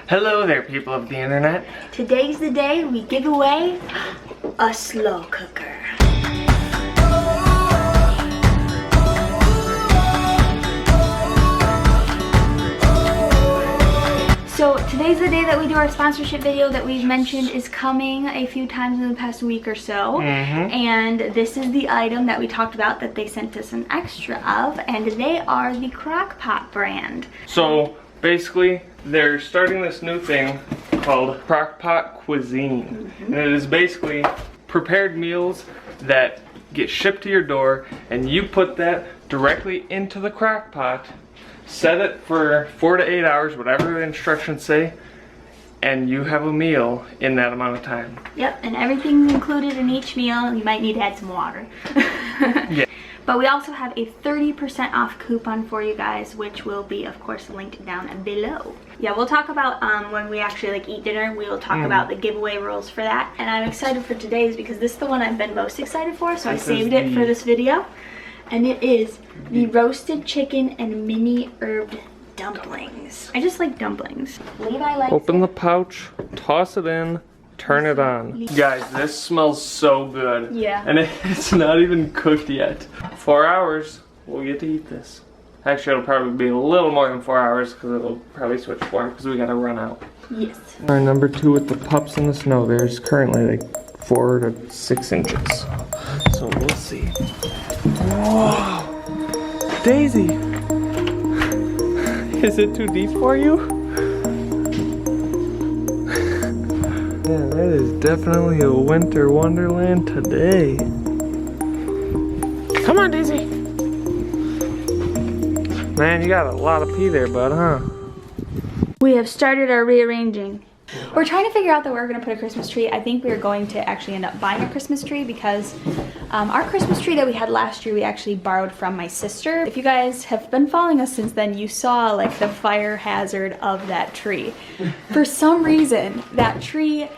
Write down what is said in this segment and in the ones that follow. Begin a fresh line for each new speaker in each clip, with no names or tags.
Hello there, people of the internet.
Today's the day we give away a slow cooker. So today's the day that we do our sponsorship video that we've mentioned is coming a few times in the past week or so. And this is the item that we talked about that they sent us an extra of, and they are the crock-pot brand.
So basically, they're starting this new thing called crock-pot cuisine. And it is basically prepared meals that get shipped to your door, and you put that directly into the crock-pot, set it for 4 to 8 hours, whatever the instructions say, and you have a meal in that amount of time.
Yep, and everything's included in each meal. You might need to add some water.
Yeah.
But we also have a 30% off coupon for you guys, which will be, of course, linked down below. Yeah, we'll talk about when we actually eat dinner. We will talk about the giveaway rules for that. And I'm excited for today's because this is the one I've been most excited for, so I saved it for this video. And it is the roasted chicken and mini herbed dumplings. I just like dumplings. Levi likes
Open the pouch, toss it in, turn it on. Guys, this smells so good.
Yeah.
And it's not even cooked yet. 4 hours, we'll get to eat this. Actually, it'll probably be a little more than 4 hours because it'll probably switch form because we gotta run out.
Yes.
Our number 2 with the pups and the snow bears, currently like 4 to 6 inches. So we'll see. Whoa! Daisy! Is it too deep for you? Yeah, that is definitely a winter wonderland today. Come on, Daisy! Man, you got a lot of pee there, bud, huh?
We have started our rearranging. We're trying to figure out that we're going to put a Christmas tree. I think we're going to actually end up buying a Christmas tree because our Christmas tree that we had last year, we actually borrowed from my sister. If you guys have been following us since then, you saw like the fire hazard of that tree. For some reason, that tree,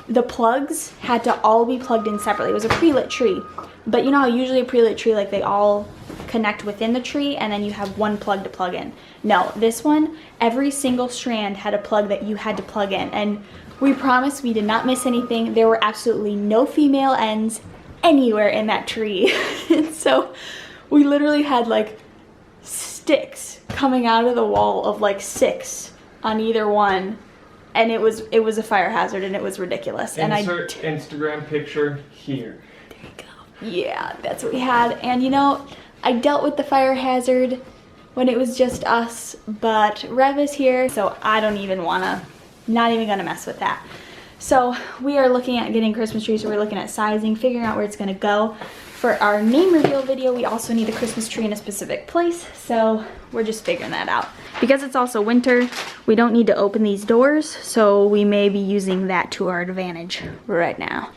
the plugs had to all be plugged in separately. It was a pre-lit tree. But you know how usually a pre-lit tree, like they all connect within the tree and then you have one plug to plug in. No, this one, every single strand had a plug that you had to plug in, and we promise we did not miss anything. There were absolutely no female ends anywhere in that tree. And so we literally had like sticks coming out of the wall of like 6 on either one, and it was a fire hazard and it was ridiculous.
Insert Instagram picture here.
There you go. Yeah, that's what we had. And you know, I dealt with the fire hazard when it was just us, but Rev is here, so I don't even wanna, not even gonna mess with that. So we are looking at getting Christmas trees, so we're looking at sizing, figuring out where it's gonna go. For our name reveal video, we also need a Christmas tree in a specific place, so we're just figuring that out. Because it's also winter, we don't need to open these doors, so we may be using that to our advantage right now.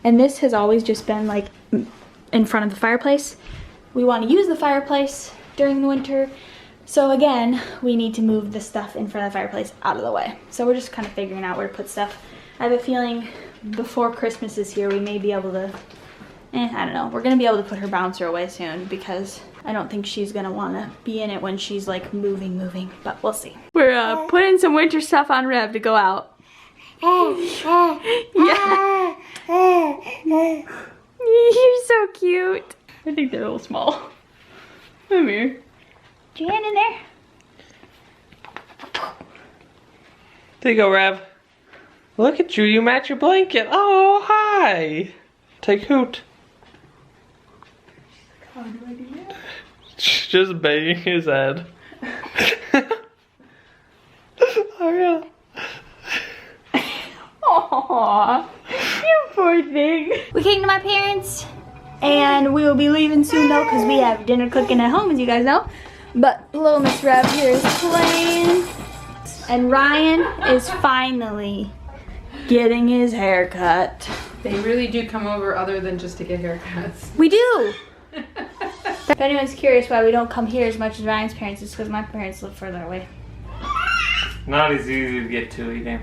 And this has always just been like in front of the fireplace. We want to use the fireplace during the winter, so again, we need to move the stuff in front of the fireplace out of the way. So we're just kind of figuring out where to put stuff. I have a feeling before Christmas is here, we may be able to, I don't know. We're gonna be able to put her bouncer away soon because I don't think she's gonna wanna be in it when she's like moving, but we'll see. We're putting some winter stuff on Rev to go out. Yeah. You're so cute. I think they're a little small. Come here. Put your hand in there.
There you go, Rev. Look at you, you match your blanket. Oh, hi. Take Hoot.
How do I do that?
Just banging his head. Oh, yeah.
Aww, you poor thing. We came to my parents, and we will be leaving soon though, because we have dinner cooking at home, as you guys know. But little Miss Rev here is playing, and Ryan is finally getting his hair cut.
They really do come over other than just to get haircuts.
We do. If anyone's curious why we don't come here as much as Ryan's parents, it's because my parents live further away.
Not as easy to get to either.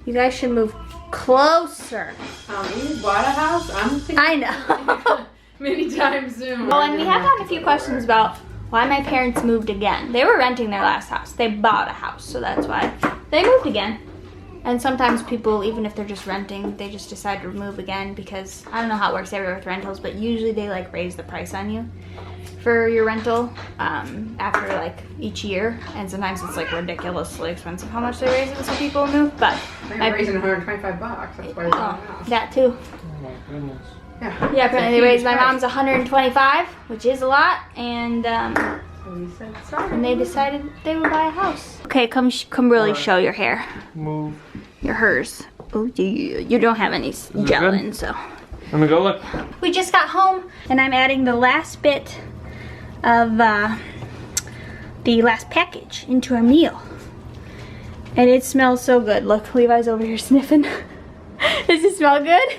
You guys should move closer.
You bought a house? I'm thinking
I know.
many times soon.
Oh, and we have gotten a few questions about why my parents moved again. They were renting their last house. They bought a house, so that's why they moved again. And sometimes people, even if they're just renting, they just decide to move again because I don't know how it works everywhere with rentals, but usually they like raise the price on you for your rental after like each year, and sometimes it's like ridiculously expensive how much they raise it, so people move. But
They're raising $125. That's why.
That too.
Oh my goodness.
Yeah, apparently they raised my mom's 125, which is a lot, and they decided they would buy a house. Okay, come really show your hair.
Move.
Your hers. Oh, you don't have any gel in, so.
Let me go look.
We just got home, and I'm adding the last bit of the last package into our meal. And it smells so good. Look, Levi's over here sniffing. Does it smell good?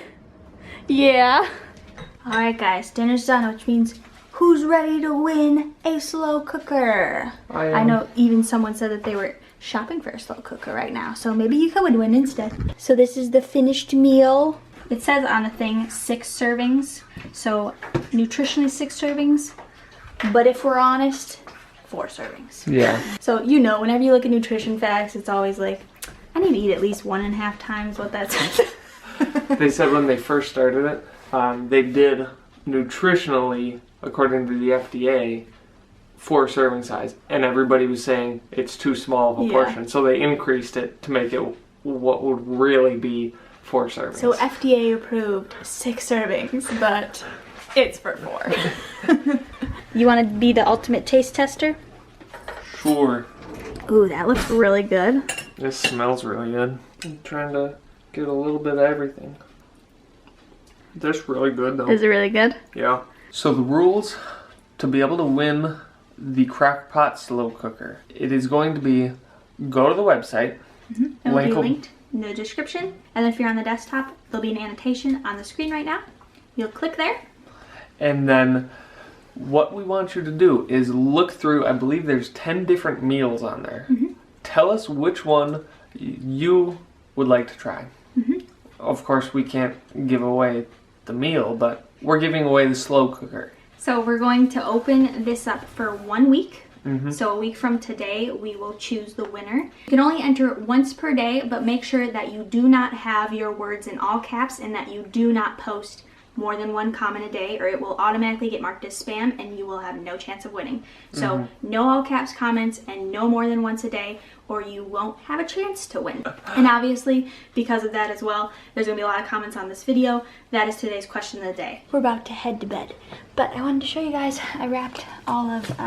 Yeah. All right, guys, dinner's done, which means who's ready to win a slow cooker? I know even someone said that they were shopping for a slow cooker right now, so maybe you could win instead. So this is the finished meal. It says on the thing 6 servings, so nutritionally 6 servings, but if we're honest, 4 servings.
Yeah.
So you know, whenever you look at nutrition facts, it's always like, I need to eat at least 1.5 times what that says.
They said when they first started it, they did nutritionally, according to the FDA, 4 serving size, and everybody was saying it's too small of a portion, so they increased it to make it what would really be 4 servings.
So FDA approved 6 servings, but it's for 4. You want to be the ultimate taste tester?
Sure.
Ooh, that looks really good.
This smells really good. I'm trying to get a little bit of everything. That's really good though.
Is it really good?
Yeah. So the rules to be able to win the crock-pot slow cooker, it is going to be go to the website.
It will be linked in the description, and if you're on the desktop, there'll be an annotation on the screen right now. You'll click there.
And then what we want you to do is look through, I believe there's 10 different meals on there. Tell us which one you would like to try. Of course, we can't give away the meal, but we're giving away the slow cooker.
So we're going to open this up for 1 week. So a week from today, we will choose the winner. You can only enter once per day, but make sure that you do not have your words in all caps and that you do not post more than 1 comment a day, or it will automatically get marked as spam and you will have no chance of winning. So no all caps comments and no more than once a day, or you won't have a chance to win. And obviously, because of that as well, there's gonna be a lot of comments on this video. That is today's question of the day. We're about to head to bed, but I wanted to show you guys, I wrapped all of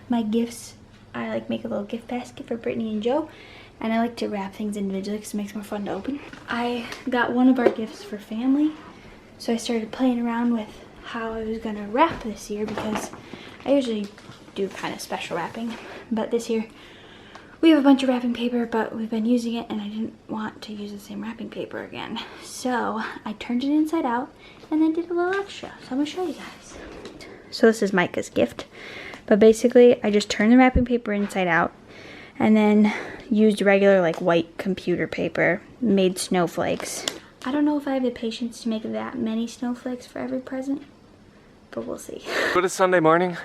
my gifts. I like make a little gift basket for Brittany and Joe, and I like to wrap things individually because it makes it more fun to open. I got one of our gifts for family, so I started playing around with how I was gonna wrap this year because I usually do kind of special wrapping, but this year we have a bunch of wrapping paper, but we've been using it and I didn't want to use the same wrapping paper again. So I turned it inside out and then did a little extra. So I'm gonna show you guys. So this is Micah's gift, but basically I just turned the wrapping paper inside out and then used regular like white computer paper, made snowflakes. I don't know if I have the patience to make that many snowflakes for every present, but we'll see.
But it's Sunday morning.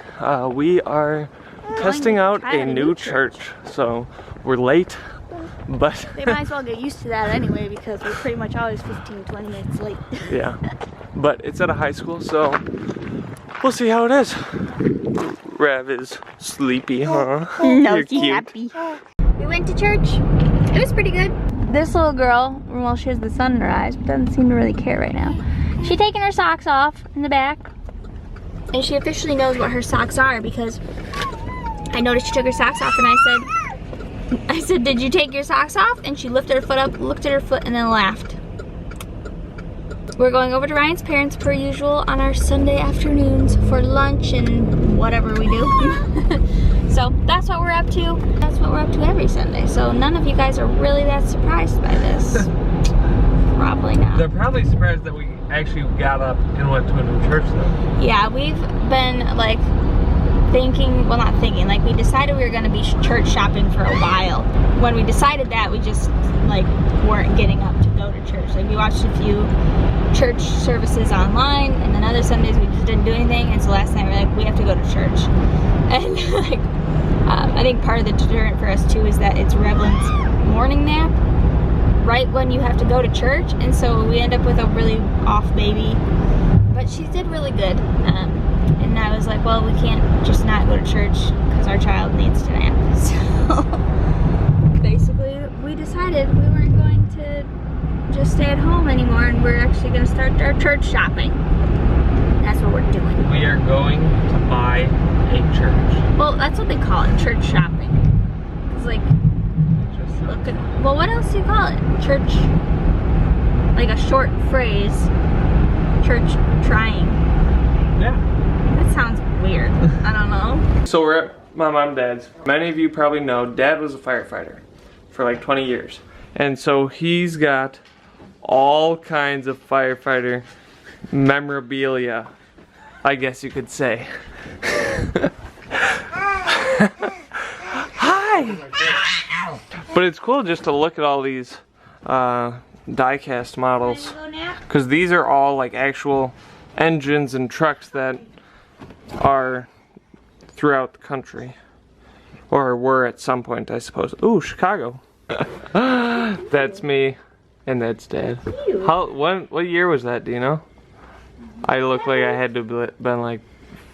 We are testing out a new church, so we're late, but
they might as well get used to that anyway because we're pretty much always 15-20 minutes late.
Yeah, but it's at a high school, so we'll see how it is. Rev is sleepy, huh?
No,
you're cute.
Happy. We went to church. It was pretty good. This little girl, well, she has the sun in her eyes, but doesn't seem to really care right now. She's taking her socks off in the back, and she officially knows what her socks are because I noticed she took her socks off, and I said, did you take your socks off? And she lifted her foot up, looked at her foot, and then laughed. We're going over to Ryan's parents per usual on our Sunday afternoons for lunch and whatever we do. So that's what we're up to. That's what we're up to every Sunday. So none of you guys are really that surprised by this. Probably not.
They're probably surprised that we actually got up and went to a new church though.
Yeah, we've been like thinking, well, not thinking, like we decided we were going to be church shopping for a while. When we decided that, we just like weren't getting up to go to church. Like we watched a few church services online, and then other Sundays we just didn't do anything. And so last night we're like, we have to go to church. And like I think part of the deterrent for us too is that it's Revelynne's morning nap right when you have to go to church, and so we end up with a really off baby. But she did really good. And I was like, well, we can't just not go to church because our child needs to nap. So basically we decided we weren't going to just stay at home anymore, and we're actually going to start our church shopping. That's what we're doing.
We are going to buy a church.
Well, that's what they call it, church shopping. It's like, look at, well, what else do you call it? Church, like a short phrase, church trying.
Yeah.
That sounds weird. I don't know.
So we're at my mom and dad's. Many of you probably know Dad was a firefighter for like 20 years. And so he's got all kinds of firefighter memorabilia, I guess you could say. Hi! But it's cool just to look at all these die-cast models, because these are all like actual engines and trucks that are throughout the country, or were at some point, I suppose. Ooh, Chicago. That's me, and that's Dad. What year was that? Do you know? I look like I had to have been like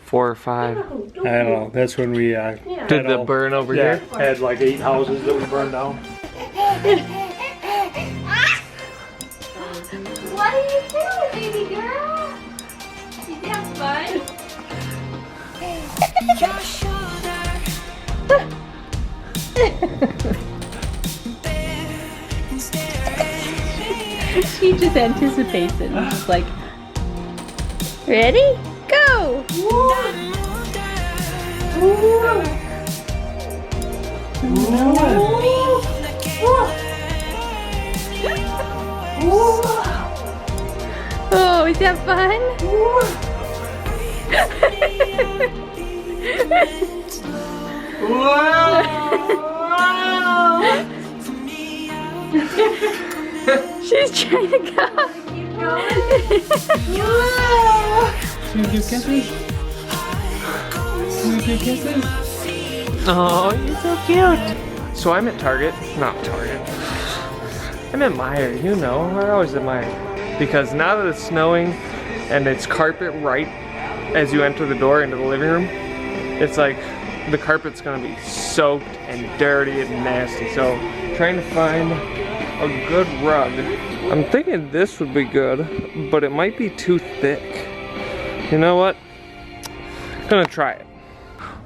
4 or 5.
I don't know. That's when we
Did the burn over here?
Had like 8 houses that we burned down.
What are you doing, baby girl? You have fun? She just anticipates it. And she's like, ready? Go! Oh, is that fun? She's trying to go. Keep going.
Can you give kisses? Can you give kisses? Oh, you're so cute. So I'm at Target, not Target. I'm at Meijer, you know, we're always at Meijer. Because now that it's snowing and it's carpet right as you enter the door into the living room, it's like the carpet's gonna be soaked and dirty and nasty. So trying to find a good rug. I'm thinking this would be good, but it might be too thick. You know what? I'm gonna try it.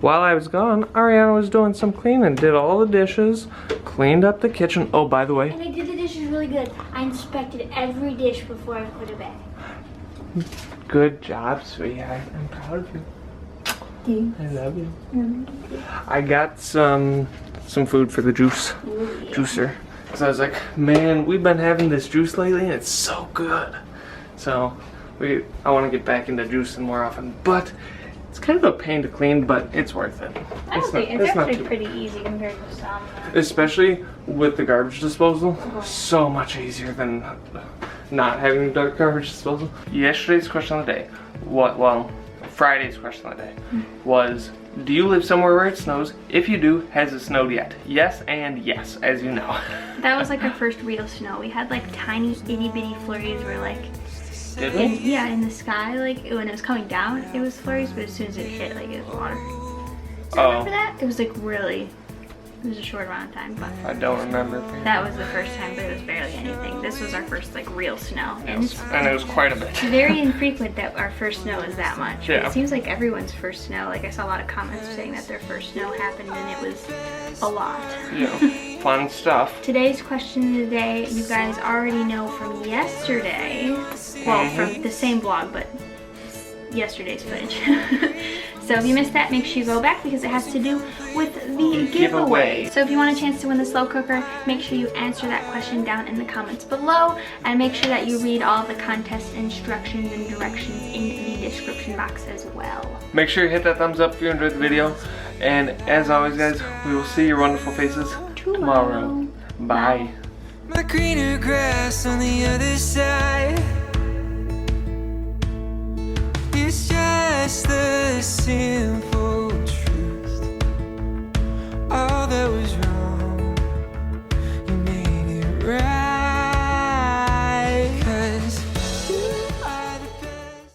While I was gone, Arianna was doing some cleaning, did all the dishes, cleaned up the kitchen. Oh, by the way.
And I did the dishes really good. I inspected every dish before I put it back.
Good job, sweetheart. I'm proud of you.
Thanks.
I love you. I got some food for the juicer. So I was like, man, we've been having this juice lately and it's so good. So I want to get back into juicing more often, but it's kind of a pain to clean, but it's worth it.
I don't think it's actually pretty easy compared to some.
Especially with the garbage disposal, so much easier than not having the garbage disposal. Yesterday's question of the day, Friday's question of the day was, do you live somewhere where it snows? If you do, has it snowed yet? Yes and yes, as you know.
That was like our first real snow. We had like tiny itty bitty flurries where like,
Did we?
yeah, in the sky, like when it was coming down, it was flurries, but as soon as it hit, like it was water. Remember that? It was like really, it was a short amount of time, but
I don't remember.
that was the first time, but it was barely anything. This was our first like real snow. And it's
And it was quite a bit.
very infrequent that our first snow is that much.
Yeah.
It seems like everyone's first snow, like I saw a lot of comments saying that their first snow happened and it was a lot.
Yeah, fun stuff.
Today's question of the day, you guys already know from yesterday, well, from the same vlog, but yesterday's footage. So if you missed that, make sure you go back because it has to do with the giveaway. So if you want a chance to win the slow cooker, make sure you answer that question down in the comments below, and make sure that you read all the contest instructions and directions in the description box as well.
Make sure you hit that thumbs up if you enjoyed the video. And as always, guys, we will see your wonderful faces tomorrow. Bye.
The greener grass on the other side. It's just the simple truth. All that was wrong, you made it right.